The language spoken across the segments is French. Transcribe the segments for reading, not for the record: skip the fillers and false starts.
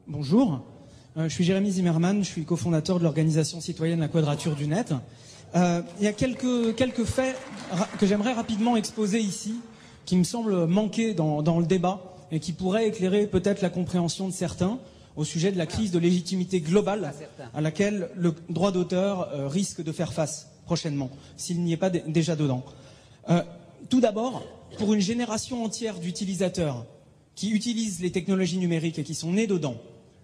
Bonjour, je suis Jérémy Zimmerman, je suis cofondateur de l'organisation citoyenne La Quadrature du Net. Il y a quelques faits que j'aimerais rapidement exposer ici, qui me semblent manquer dans le débat et qui pourraient éclairer peut-être la compréhension de certains au sujet de la crise de légitimité globale à laquelle le droit d'auteur risque de faire face prochainement, s'il n'y est pas déjà dedans. Tout d'abord, pour une génération entière d'utilisateurs qui utilisent les technologies numériques et qui sont nés dedans,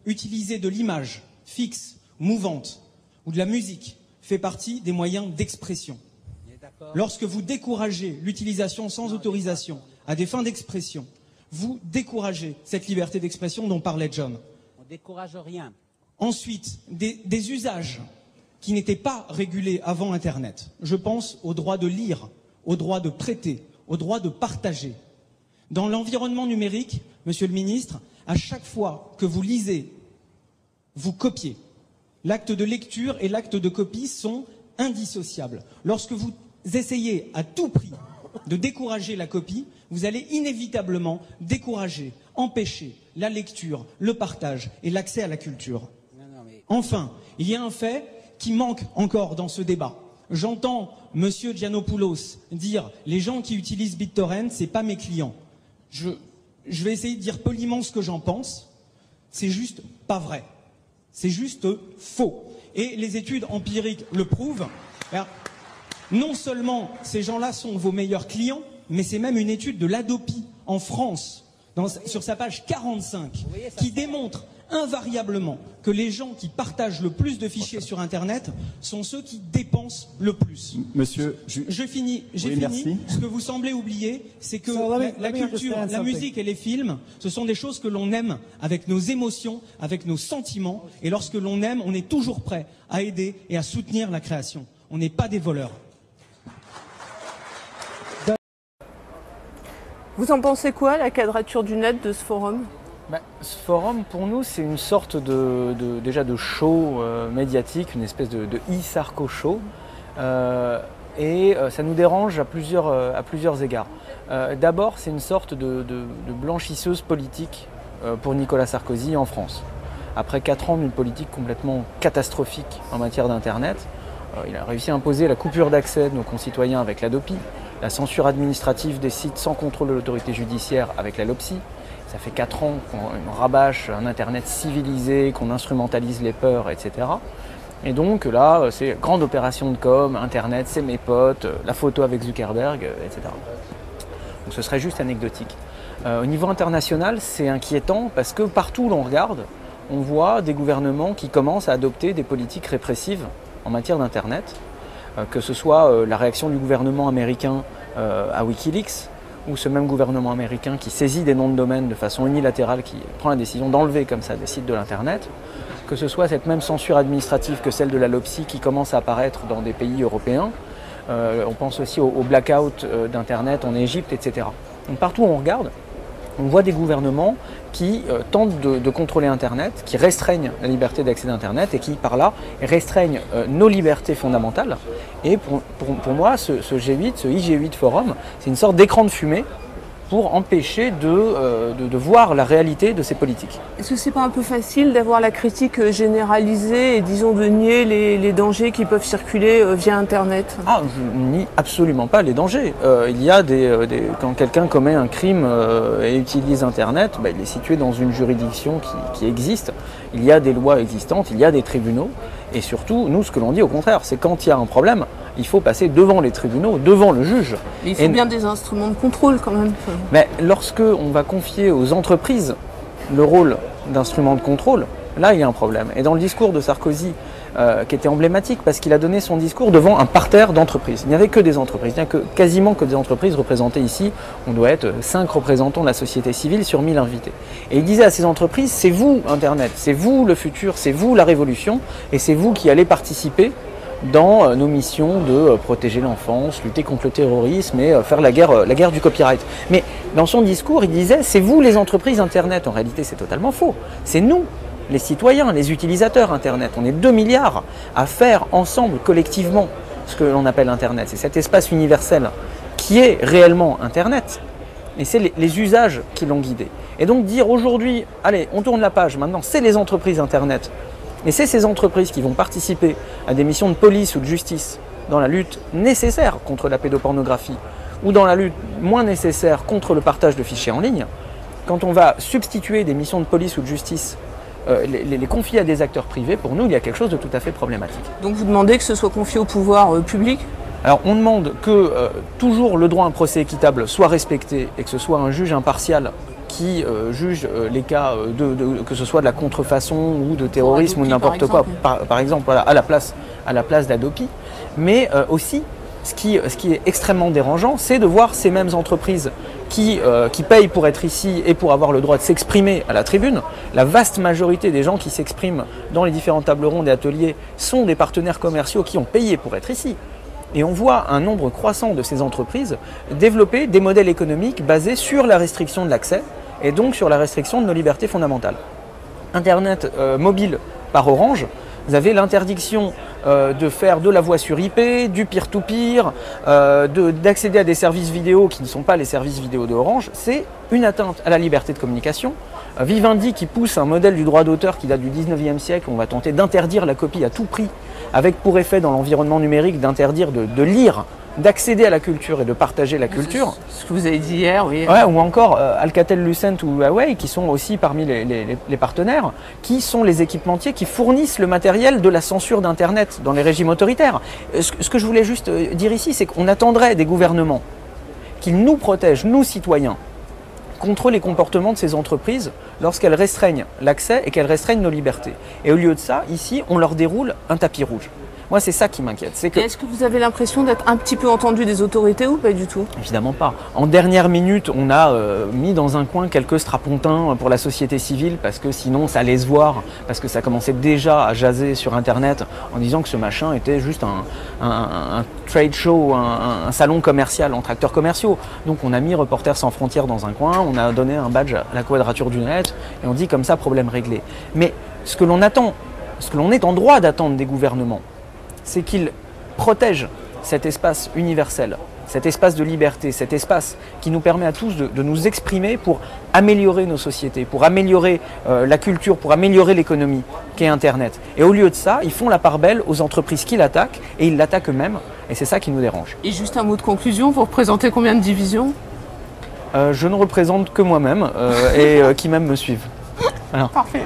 utiliser de l'image fixe, mouvante ou de la musique fait partie des moyens d'expression. Lorsque vous découragez l'utilisation sans autorisation à des fins d'expression, vous découragez cette liberté d'expression dont parlait John. On décourage rien. Ensuite, des usages qui n'étaient pas régulés avant Internet. Je pense au droit de lire, au droit de prêter, au droit de partager. Dans l'environnement numérique, Monsieur le Ministre, à chaque fois que vous lisez, vous copiez. L'acte de lecture et l'acte de copie sont indissociables. Lorsque vous essayez à tout prix de décourager la copie, vous allez inévitablement décourager, empêcher la lecture, le partage et l'accès à la culture. Enfin, il y a un fait qui manque encore dans ce débat. J'entends Monsieur Giannopoulos dire « les gens qui utilisent BitTorrent, c'est pas mes clients ». Je vais essayer de dire poliment ce que j'en pense. C'est juste pas vrai. C'est juste faux. Et les études empiriques le prouvent. Alors, non seulement ces gens-là sont vos meilleurs clients, mais c'est même une étude de l'Adopi en France, sur sa page 45, qui démontre invariablement que les gens qui partagent le plus de fichiers sur Internet sont ceux qui dépensent le plus. Monsieur, j'ai fini. Merci. Ce que vous semblez oublier, c'est que la culture, la musique et les films, ce sont des choses que l'on aime avec nos émotions, avec nos sentiments. Et lorsque l'on aime, on est toujours prêt à aider et à soutenir la création. On n'est pas des voleurs. Vous en pensez quoi, la Quadrature du Net, de ce forum ? Ce forum, pour nous, c'est une sorte déjà de show médiatique, une espèce de e-Sarko show. Et ça nous dérange à plusieurs égards. D'abord, c'est une sorte de blanchisseuse politique pour Nicolas Sarkozy en France. Après 4 ans d'une politique complètement catastrophique en matière d'Internet, il a réussi à imposer la coupure d'accès de nos concitoyens avec l'Adopi, la censure administrative des sites sans contrôle de l'autorité judiciaire avec la LOPSI. Ça fait 4 ans qu'on rabâche un Internet civilisé, qu'on instrumentalise les peurs, etc. Et donc là, c'est grande opération de com, Internet, c'est mes potes, la photo avec Zuckerberg, etc. Donc ce serait juste anecdotique. Au niveau international, c'est inquiétant parce que partout où l'on regarde, on voit des gouvernements qui commencent à adopter des politiques répressives en matière d'Internet, que ce soit la réaction du gouvernement américain à Wikileaks, ou ce même gouvernement américain qui saisit des noms de domaine de façon unilatérale, qui prend la décision d'enlever comme ça des sites de l'Internet, que ce soit cette même censure administrative que celle de la LOPSI qui commence à apparaître dans des pays européens. On pense aussi au blackout d'Internet en Égypte, etc. Donc partout où on regarde, on voit des gouvernements qui tentent de contrôler Internet, qui restreignent la liberté d'accès d'Internet et qui, par là, restreignent nos libertés fondamentales. Et pour moi, ce G8, ce IG8 Forum, c'est une sorte d'écran de fumée pour empêcher de voir la réalité de ces politiques. Est-ce que c'est pas un peu facile d'avoir la critique généralisée et disons de nier les dangers qui peuvent circuler via Internet ? Ah, je nie absolument pas les dangers. Il y a quand quelqu'un commet un crime et utilise Internet, il est situé dans une juridiction qui existe. Il y a des lois existantes, il y a des tribunaux. Et surtout, nous, ce que l'on dit au contraire, c'est quand il y a un problème, il faut passer devant les tribunaux, devant le juge. Mais il faut bien des instruments de contrôle quand même. Mais lorsque on va confier aux entreprises le rôle d'instrument de contrôle, là il y a un problème. Et dans le discours de Sarkozy, qui était emblématique parce qu'il a donné son discours devant un parterre d'entreprises. Il n'y avait que des entreprises, il n'y a quasiment que des entreprises représentées ici. On doit être 5 représentants de la société civile sur 1000 invités. Et il disait à ces entreprises, c'est vous Internet, c'est vous le futur, c'est vous la révolution, et c'est vous qui allez participer dans nos missions de protéger l'enfance, lutter contre le terrorisme et faire la guerre du copyright. Mais dans son discours, il disait, c'est vous les entreprises Internet. En réalité, c'est totalement faux. C'est nous, les citoyens, les utilisateurs Internet. On est 2 milliards à faire ensemble, collectivement, ce que l'on appelle Internet. C'est cet espace universel qui est réellement Internet. mais c'est les usages qui l'ont guidé. Et donc dire aujourd'hui, allez, on tourne la page, maintenant c'est les entreprises Internet, et c'est ces entreprises qui vont participer à des missions de police ou de justice dans la lutte nécessaire contre la pédopornographie, ou dans la lutte moins nécessaire contre le partage de fichiers en ligne, quand on va substituer des missions de police ou de justice, les confier à des acteurs privés, pour nous, il y a quelque chose de tout à fait problématique. Donc vous demandez que ce soit confié au pouvoir public? Alors on demande que toujours le droit à un procès équitable soit respecté et que ce soit un juge impartial qui juge les cas que ce soit de la contrefaçon ou de terrorisme ou n'importe quoi, par exemple voilà, à la place d'Adopi. Mais aussi, ce qui est extrêmement dérangeant, c'est de voir ces mêmes entreprises qui payent pour être ici et pour avoir le droit de s'exprimer à la tribune. La vaste majorité des gens qui s'expriment dans les différentes tables rondes et ateliers sont des partenaires commerciaux qui ont payé pour être ici. Et on voit un nombre croissant de ces entreprises développer des modèles économiques basés sur la restriction de l'accès et donc sur la restriction de nos libertés fondamentales. Internet mobile par Orange, vous avez l'interdiction de faire de la voix sur IP, du peer-to-peer, d'accéder à des services vidéo qui ne sont pas les services vidéo de Orange. C'est une atteinte à la liberté de communication. Vivendi qui pousse un modèle du droit d'auteur qui date du 19e siècle, on va tenter d'interdire la copie à tout prix, avec pour effet dans l'environnement numérique d'interdire de lire, d'accéder à la culture et de partager la culture. Ce que vous avez dit hier, oui. Ouais, ou encore Alcatel-Lucent ou Huawei qui sont aussi parmi les partenaires, qui sont les équipementiers qui fournissent le matériel de la censure d'Internet dans les régimes autoritaires. Ce que je voulais juste dire ici, c'est qu'on attendrait des gouvernements qu'ils nous protègent, nous citoyens, contre les comportements de ces entreprises lorsqu'elles restreignent l'accès et qu'elles restreignent nos libertés. Et au lieu de ça, ici, on leur déroule un tapis rouge. Moi, c'est ça qui m'inquiète. Est-ce que vous avez l'impression d'être un petit peu entendu des autorités ou pas du tout? Évidemment pas. En dernière minute, on a mis dans un coin quelques strapontins pour la société civile parce que sinon ça allait se voir, parce que ça commençait déjà à jaser sur Internet en disant que ce machin était juste un trade show, un salon commercial entre acteurs commerciaux. Donc on a mis Reporters sans frontières dans un coin, on a donné un badge à la Quadrature du Net et on dit comme ça, problème réglé. Mais ce que l'on attend, ce que l'on est en droit d'attendre des gouvernements, c'est qu'ils protègent cet espace universel, cet espace de liberté, cet espace qui nous permet à tous de nous exprimer pour améliorer nos sociétés, pour améliorer la culture, pour améliorer l'économie qu'est Internet. Et au lieu de ça, ils font la part belle aux entreprises qui l'attaquent et ils l'attaquent eux-mêmes et c'est ça qui nous dérange. Et juste un mot de conclusion, vous représentez combien de divisions? Je ne représente que moi-même et qui même me suivent. Voilà. Parfait.